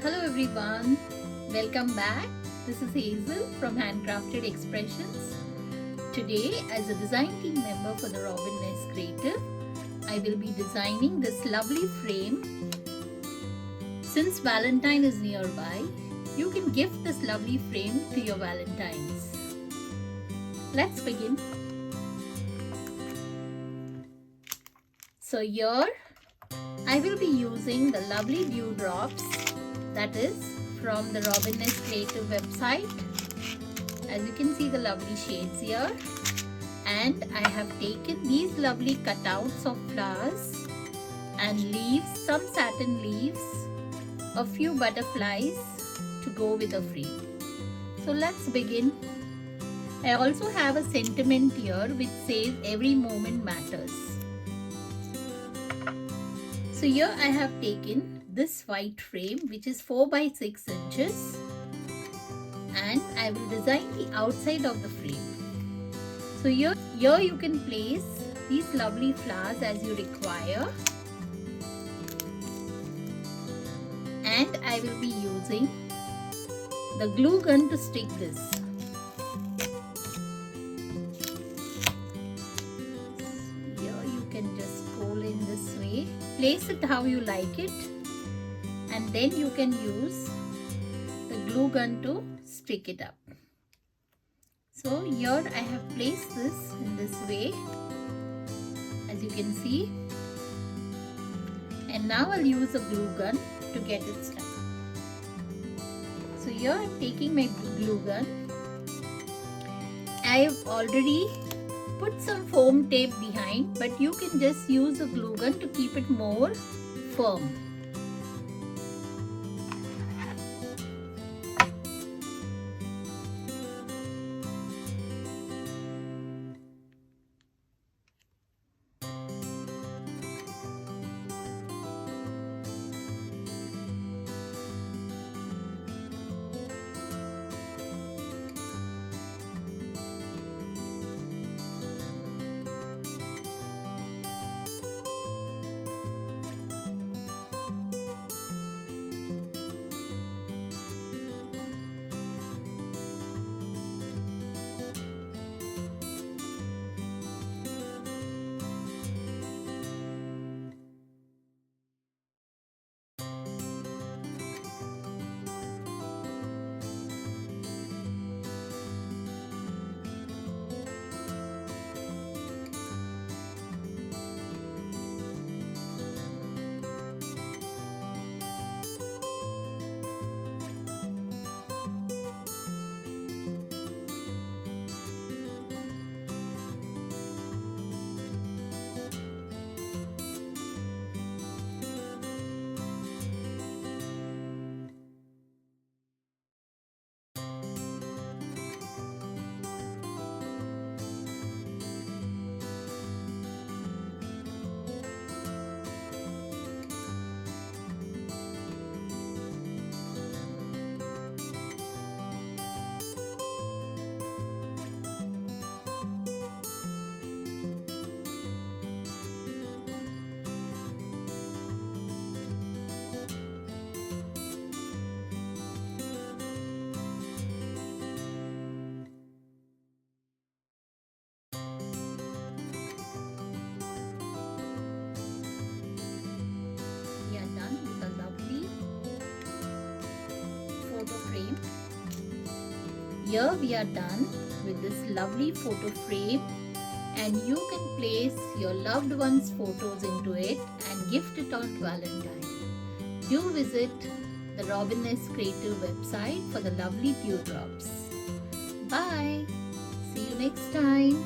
Hello everyone, welcome back. This is Hazel from Handcrafted Expressions. Today, as a design team member for the Robin Nest Creative, I will be designing this lovely frame. Since Valentine is nearby, you can gift this lovely frame to your Valentines. Let's begin. So here, I will be using the lovely dewdrops, that is from the Robin Nest Creative website. As you can see the lovely shades here, and I have taken these lovely cutouts of flowers and leaves, some satin leaves, a few butterflies to go with the frame. So let's begin. I also have a sentiment here which says every moment matters. So here I have taken this white frame which is 4 by 6 inches, and I will design the outside of the frame. So here you can place these lovely flowers as you require, and I will be using the glue gun to stick this. Can just pull in this way, place it how you like it, and then you can use the glue gun to stick it up. So here I have placed this in this way, as you can see, and now I'll use a glue gun to get it stuck. So here I'm taking my glue gun. I've already put some foam tape behind, but you can just use a glue gun to keep it more firm. Frame. Here we are done with this lovely photo frame, and you can place your loved one's photos into it and gift it on Valentine. Do visit the Robin Nest Creative website for the lovely dewdrops. Bye. See you next time.